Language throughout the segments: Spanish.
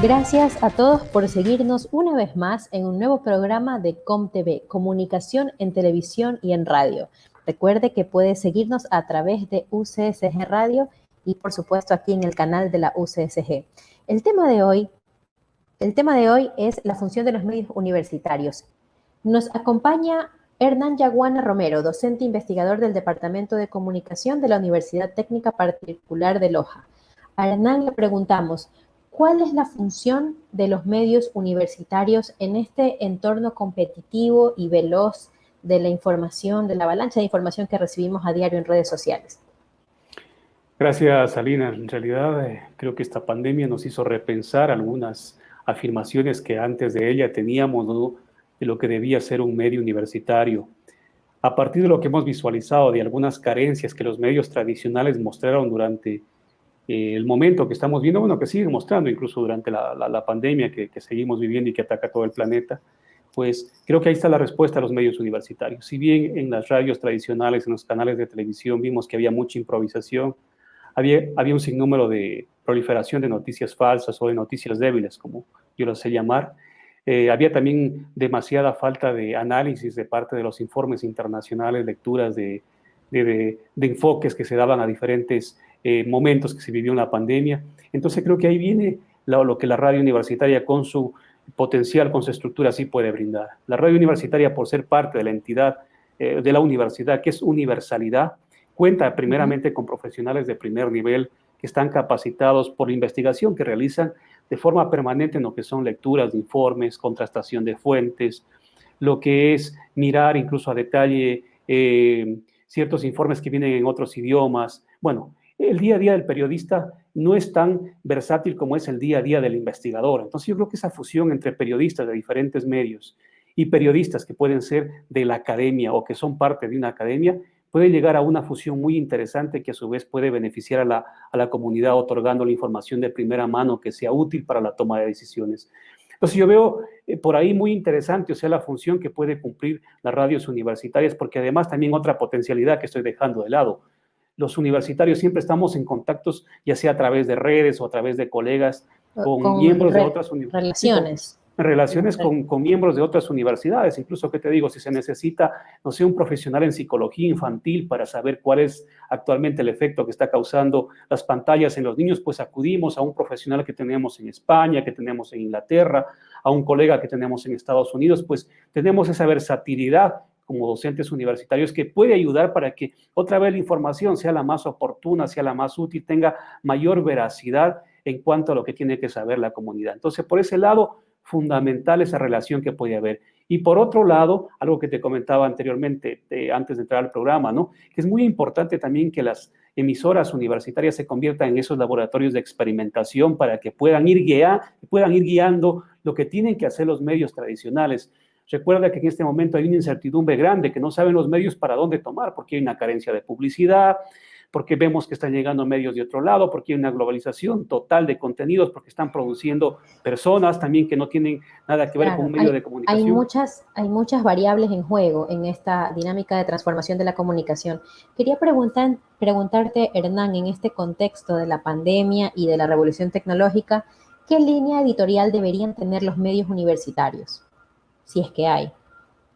Gracias a todos por seguirnos una vez más en un nuevo programa de ComTV, Comunicación en Televisión y en Radio. Recuerde que puede seguirnos a través de UCSG Radio y por supuesto aquí en el canal de la UCSG. El tema de hoy es la función de los medios universitarios. Nos acompaña Hernán Yaguana Romero, docente investigador del Departamento de Comunicación de la Universidad Técnica Particular de Loja. A Hernán le preguntamos, ¿cuál es la función de los medios universitarios en este entorno competitivo y veloz de la información, de la avalancha de información que recibimos a diario en redes sociales? Gracias, Alina. En realidad, creo que esta pandemia nos hizo repensar algunas afirmaciones que antes de ella teníamos, ¿no?, de lo que debía ser un medio universitario. A partir de lo que hemos visualizado de algunas carencias que los medios tradicionales mostraron durante el momento que estamos viendo, bueno, que siguen mostrando incluso durante la pandemia que seguimos viviendo y que ataca a todo el planeta, pues creo que ahí está la respuesta a los medios universitarios. Si bien en las radios tradicionales, en los canales de televisión, vimos que había mucha improvisación, había un sinnúmero de proliferación de noticias falsas o de noticias débiles, como yo las sé llamar. Había también demasiada falta de análisis de parte de los informes internacionales, lecturas de enfoques que se daban a diferentes momentos que se vivió una pandemia. Entonces creo que ahí viene lo que la radio universitaria con su potencial, con su estructura, sí puede brindar. La radio universitaria, por ser parte de la entidad de la universidad, que es universalidad, cuenta primeramente con profesionales de primer nivel que están capacitados por la investigación que realizan de forma permanente en lo que son lecturas de informes, contrastación de fuentes, lo que es mirar incluso a detalle ciertos informes que vienen en otros idiomas. Bueno, el día a día del periodista no es tan versátil como es el día a día del investigador. Entonces yo creo que esa fusión entre periodistas de diferentes medios y periodistas que pueden ser de la academia o que son parte de una academia, puede llegar a una fusión muy interesante que a su vez puede beneficiar a la comunidad otorgando la información de primera mano que sea útil para la toma de decisiones. Entonces yo veo por ahí muy interesante, o sea, la función que puede cumplir las radios universitarias, porque además también otra potencialidad que estoy dejando de lado. Los universitarios siempre estamos en contactos, ya sea a través de redes o a través de colegas, con miembros de otras universidades. Relaciones. Relaciones con miembros de otras universidades, incluso, ¿qué te digo? Si se necesita, no sé, un profesional en psicología infantil para saber cuál es actualmente el efecto que está causando las pantallas en los niños, pues acudimos a un profesional que tenemos en España, que tenemos en Inglaterra, a un colega que tenemos en Estados Unidos, pues tenemos esa versatilidad como docentes universitarios que puede ayudar para que otra vez la información sea la más oportuna, sea la más útil, tenga mayor veracidad en cuanto a lo que tiene que saber la comunidad. Entonces, por ese lado, fundamental esa relación que puede haber. Y por otro lado, algo que te comentaba anteriormente, antes de entrar al programa, ¿no?, que es muy importante también que las emisoras universitarias se conviertan en esos laboratorios de experimentación para que puedan ir guiando lo que tienen que hacer los medios tradicionales. Recuerda que en este momento hay una incertidumbre grande, que no saben los medios para dónde tomar, porque hay una carencia de publicidad, porque vemos que están llegando medios de otro lado, porque hay una globalización total de contenidos, porque están produciendo personas también que no tienen nada que ver con un medio de comunicación. Hay muchas variables en juego en esta dinámica de transformación de la comunicación. Quería preguntarte, Hernán, en este contexto de la pandemia y de la revolución tecnológica, ¿qué línea editorial deberían tener los medios universitarios? Si es que hay.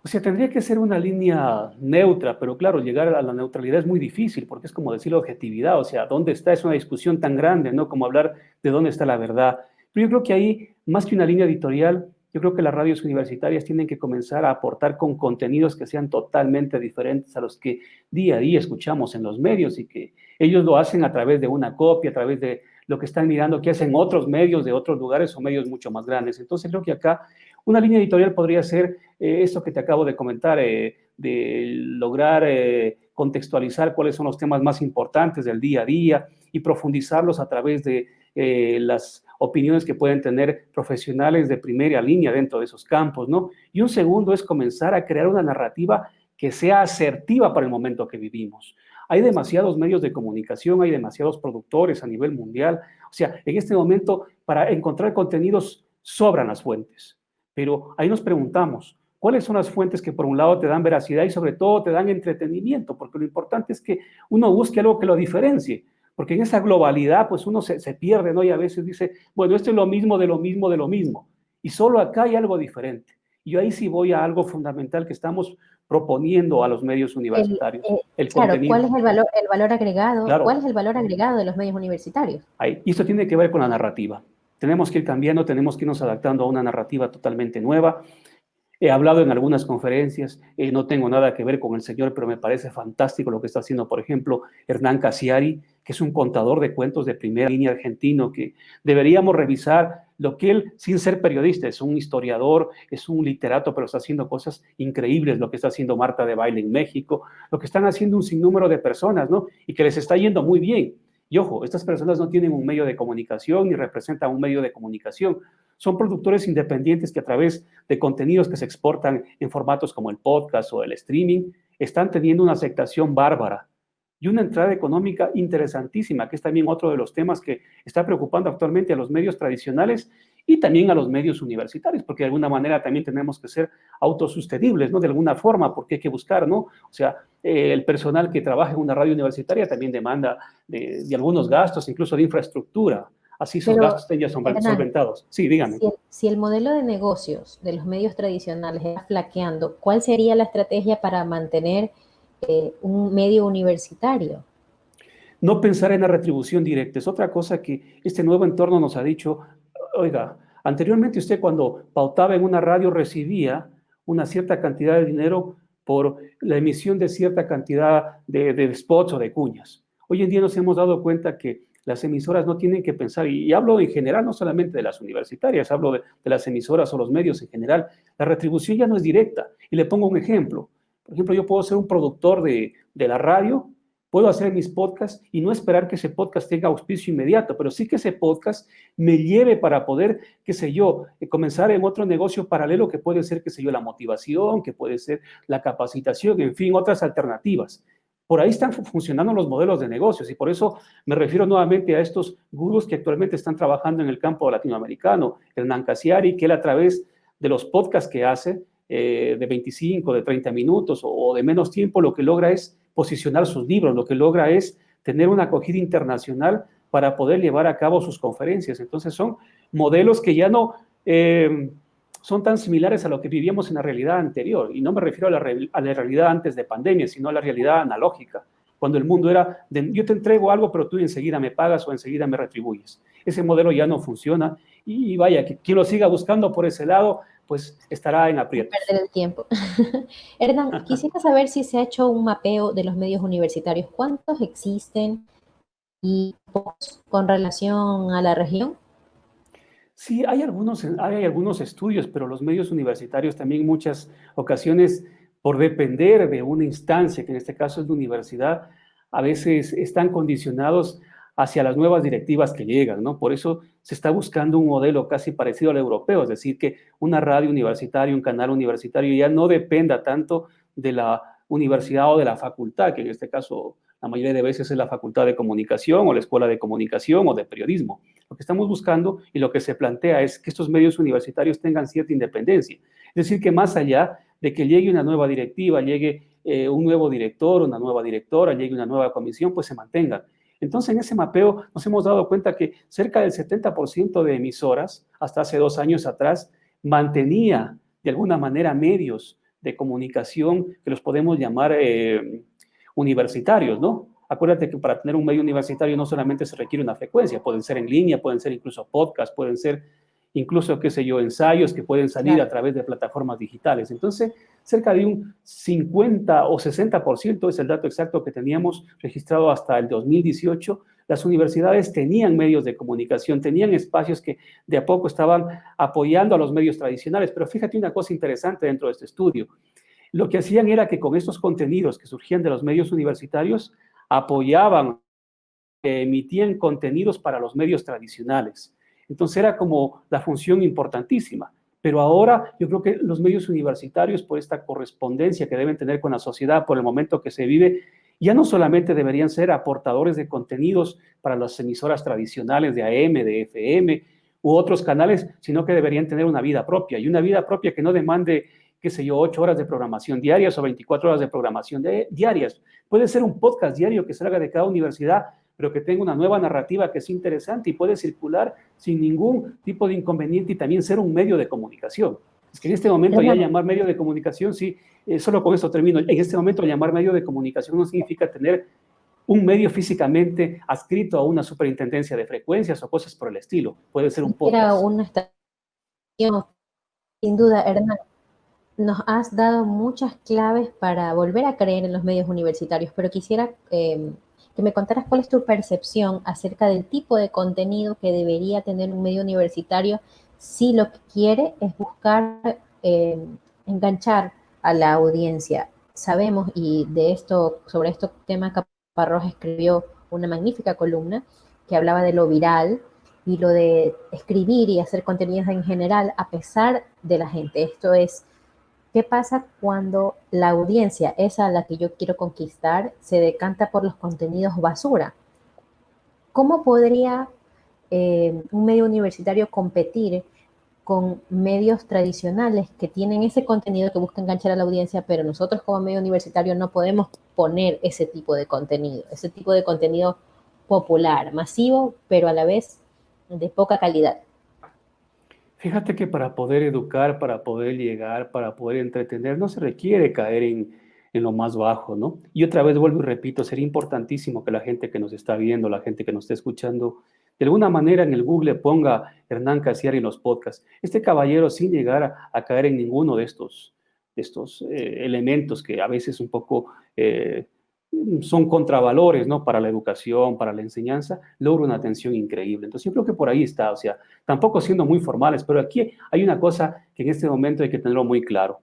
O sea, tendría que ser una línea neutra, pero claro, llegar a la neutralidad es muy difícil, porque es como decir la objetividad, o sea, ¿dónde está? Es una discusión tan grande, ¿no? Como hablar de dónde está la verdad. Pero yo creo que ahí, más que una línea editorial, yo creo que las radios universitarias tienen que comenzar a aportar con contenidos que sean totalmente diferentes a los que día a día escuchamos en los medios y que ellos lo hacen a través de una copia, a través de lo que están mirando que hacen otros medios de otros lugares o medios mucho más grandes. Entonces creo que acá una línea editorial podría ser esto que te acabo de comentar, de lograr contextualizar cuáles son los temas más importantes del día a día y profundizarlos a través de las opiniones que pueden tener profesionales de primera línea dentro de esos campos, ¿no? Y un segundo es comenzar a crear una narrativa que sea asertiva para el momento que vivimos. Hay demasiados medios de comunicación, hay demasiados productores a nivel mundial. O sea, en este momento, para encontrar contenidos, sobran las fuentes. Pero ahí nos preguntamos, ¿cuáles son las fuentes que por un lado te dan veracidad y sobre todo te dan entretenimiento? Porque lo importante es que uno busque algo que lo diferencie. porque en esa globalidad pues uno se pierde, ¿no? Y a veces dice, bueno, esto es lo mismo de lo mismo de lo mismo, y solo acá hay algo diferente. Y yo ahí sí voy a algo fundamental que estamos proponiendo a los medios universitarios, el Claro, contenido. ¿cuál es el valor agregado? ¿Cuál Claro, es el valor agregado de los medios universitarios? y esto tiene que ver con la narrativa. Tenemos que ir cambiando, tenemos que irnos adaptando a una narrativa totalmente nueva. He hablado en algunas conferencias, no tengo nada que ver con el señor, pero me parece fantástico lo que está haciendo, por ejemplo, Hernán Casiari, que es un contador de cuentos de primera línea argentino, que deberíamos revisar lo que él, sin ser periodista, es un historiador, es un literato, pero está haciendo cosas increíbles, lo que está haciendo Marta de Baile en México, lo que están haciendo un sinnúmero de personas, ¿no? Y que les está yendo muy bien. Y ojo, estas personas no tienen un medio de comunicación ni representan un medio de comunicación. Son productores independientes que a través de contenidos que se exportan en formatos como el podcast o el streaming, están teniendo una aceptación bárbara y una entrada económica interesantísima, que es también otro de los temas que está preocupando actualmente a los medios tradicionales y también a los medios universitarios, porque de alguna manera también tenemos que ser autosostenibles, ¿no? De alguna forma, porque hay que buscar, ¿no? O sea, el personal que trabaja en una radio universitaria también demanda de algunos gastos, incluso de infraestructura. Así esos Pero, gastos ya son Hernán, solventados. Sí, dígame. si el modelo de negocios de los medios tradicionales está flaqueando, ¿cuál sería la estrategia para mantener un medio universitario? No pensar en la retribución directa. Es otra cosa que este nuevo entorno nos ha dicho, oiga, anteriormente usted cuando pautaba en una radio recibía una cierta cantidad de dinero por la emisión de cierta cantidad de spots o de cuñas. Hoy en día nos hemos dado cuenta que las emisoras no tienen que pensar, y hablo en general, no solamente de las universitarias, hablo de las emisoras o los medios en general, la retribución ya no es directa. Y le pongo un ejemplo. Por ejemplo, yo puedo ser un productor de la radio, puedo hacer mis podcasts y no esperar que ese podcast tenga auspicio inmediato, pero sí que ese podcast me lleve para poder, qué sé yo, comenzar en otro negocio paralelo que puede ser, qué sé yo, la motivación, que puede ser la capacitación, en fin, otras alternativas. Por ahí están funcionando los modelos de negocios y por eso me refiero nuevamente a estos gurús que actualmente están trabajando en el campo latinoamericano. Hernán Casiari, que él a través de los podcasts que hace, de 25, de 30 minutos o de menos tiempo, lo que logra es posicionar sus libros, lo que logra es tener una acogida internacional para poder llevar a cabo sus conferencias. Entonces son modelos que ya no son tan similares a lo que vivíamos en la realidad anterior. Y no me refiero a la realidad antes de pandemia, sino a la realidad analógica, cuando el mundo era de yo te entrego algo, pero tú enseguida me pagas o enseguida me retribuyes. Ese modelo ya no funciona y vaya, que quien lo siga buscando por ese lado, pues estará en aprietos. Perder el tiempo. Hernán, quisiera saber si se ha hecho un mapeo de los medios universitarios. ¿Cuántos existen y con relación a la región? Sí, hay algunos estudios, pero los medios universitarios también en muchas ocasiones, por depender de una instancia, que en este caso es la universidad, a veces están condicionados hacia las nuevas directivas que llegan, ¿no? Por eso se está buscando un modelo casi parecido al europeo, es decir, que una radio universitaria, un canal universitario ya no dependa tanto de la universidad o de la facultad, que en este caso la mayoría de veces es la facultad de comunicación o la escuela de comunicación o de periodismo. Lo que estamos buscando y lo que se plantea es que estos medios universitarios tengan cierta independencia. Es decir, que más allá de que llegue una nueva directiva, llegue un nuevo director, una nueva directora, llegue una nueva comisión, pues se mantengan. Entonces, en ese mapeo nos hemos dado cuenta que cerca del 70% de emisoras, hasta hace 2 años atrás, mantenía de alguna manera medios de comunicación que los podemos llamar universitarios, ¿no? Acuérdate que para tener un medio universitario no solamente se requiere una frecuencia, pueden ser en línea, pueden ser incluso podcasts, pueden ser incluso, qué sé yo, ensayos que pueden salir a través de plataformas digitales. Entonces, cerca de un 50 o 60% es el dato exacto que teníamos registrado hasta el 2018. Las universidades tenían medios de comunicación, tenían espacios que de a poco estaban apoyando a los medios tradicionales. Pero fíjate una cosa interesante dentro de este estudio. Lo que hacían era que con estos contenidos que surgían de los medios universitarios, apoyaban, emitían contenidos para los medios tradicionales. Entonces era como la función importantísima. Pero ahora yo creo que los medios universitarios, por esta correspondencia que deben tener con la sociedad, por el momento que se vive, ya no solamente deberían ser aportadores de contenidos para las emisoras tradicionales de AM, de FM u otros canales, sino que deberían tener una vida propia, y una vida propia que no demande, qué sé yo, 8 horas de programación diarias o 24 horas de programación diarias. Puede ser un podcast diario que salga de cada universidad pero que tenga una nueva narrativa que es interesante y puede circular sin ningún tipo de inconveniente y también ser un medio de comunicación. Es que en este momento ya llamar medio de comunicación, sí, solo con esto termino, en este momento llamar medio de comunicación no significa tener un medio físicamente adscrito a una superintendencia de frecuencias o cosas por el estilo. Puede ser un podcast. Era una estación, sin duda, Hernán. Nos has dado muchas claves para volver a creer en los medios universitarios, pero quisiera que me contaras cuál es tu percepción acerca del tipo de contenido que debería tener un medio universitario si lo que quiere es buscar enganchar a la audiencia. Sabemos, y de esto, sobre este tema, Caparrós escribió una magnífica columna que hablaba de lo viral y lo de escribir y hacer contenidos en general a pesar de la gente. Esto es, ¿qué pasa cuando la audiencia, esa a la que yo quiero conquistar, se decanta por los contenidos basura? ¿Cómo podría un medio universitario competir con medios tradicionales que tienen ese contenido que busca enganchar a la audiencia, pero nosotros como medio universitario no podemos poner ese tipo de contenido popular, masivo, pero a la vez de poca calidad? Fíjate que para poder educar, para poder llegar, para poder entretener, no se requiere caer en lo más bajo, ¿no? Y otra vez vuelvo y repito, sería importantísimo que la gente que nos está viendo, la gente que nos está escuchando, de alguna manera en el Google ponga Hernán Casiari en los podcasts. Este caballero, sin llegar a caer en ninguno de estos elementos que a veces un poco son contravalores, ¿no? Para la educación, para la enseñanza, logra una atención increíble. Entonces yo creo que por ahí está, o sea, tampoco siendo muy formales, pero aquí hay una cosa que en este momento hay que tenerlo muy claro.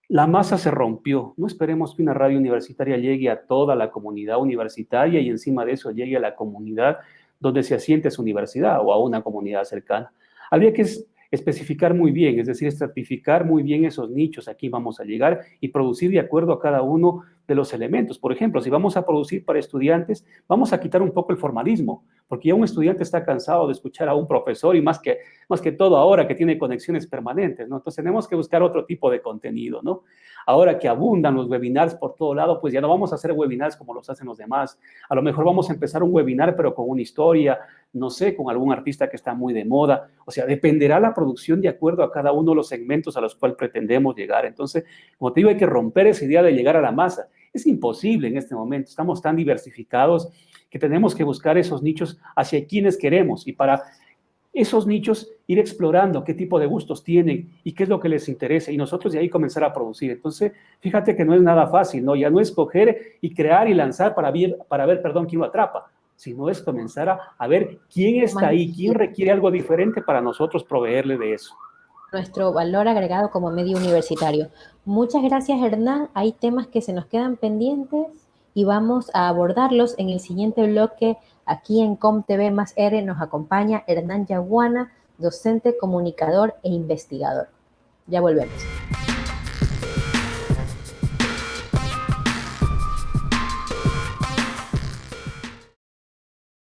La masa se rompió. No esperemos que una radio universitaria llegue a toda la comunidad universitaria y encima de eso llegue a la comunidad donde se asiente su universidad o a una comunidad cercana. Habría que especificar muy bien, es decir, estratificar muy bien esos nichos. Aquí vamos a llegar y producir de acuerdo a cada uno de los elementos. Por ejemplo, si vamos a producir para estudiantes, vamos a quitar un poco el formalismo, porque ya un estudiante está cansado de escuchar a un profesor y más que todo ahora que tiene conexiones permanentes, ¿no? Entonces tenemos que buscar otro tipo de contenido, ¿no? Ahora que abundan los webinars por todo lado, pues ya no vamos a hacer webinars como los hacen los demás. A lo mejor vamos a empezar un webinar, pero con una historia, no sé, con algún artista que está muy de moda. O sea, dependerá la producción de acuerdo a cada uno de los segmentos a los cuales pretendemos llegar. Entonces, como te digo, hay que romper esa idea de llegar a la masa. Es imposible en este momento. Estamos tan diversificados que tenemos que buscar esos nichos hacia quienes queremos y para esos nichos ir explorando qué tipo de gustos tienen y qué es lo que les interesa y nosotros de ahí comenzar a producir. Entonces, fíjate que no es nada fácil, ¿no? Ya no es coger y crear y lanzar para ver, quién lo atrapa, sino es comenzar a ver quién está ahí, quién requiere algo diferente para nosotros proveerle de eso. Nuestro valor agregado como medio universitario. Muchas gracias, Hernán. Hay temas que se nos quedan pendientes y vamos a abordarlos en el siguiente bloque. Aquí en ComTV más R nos acompaña Hernán Yaguana, docente, comunicador e investigador. Ya volvemos.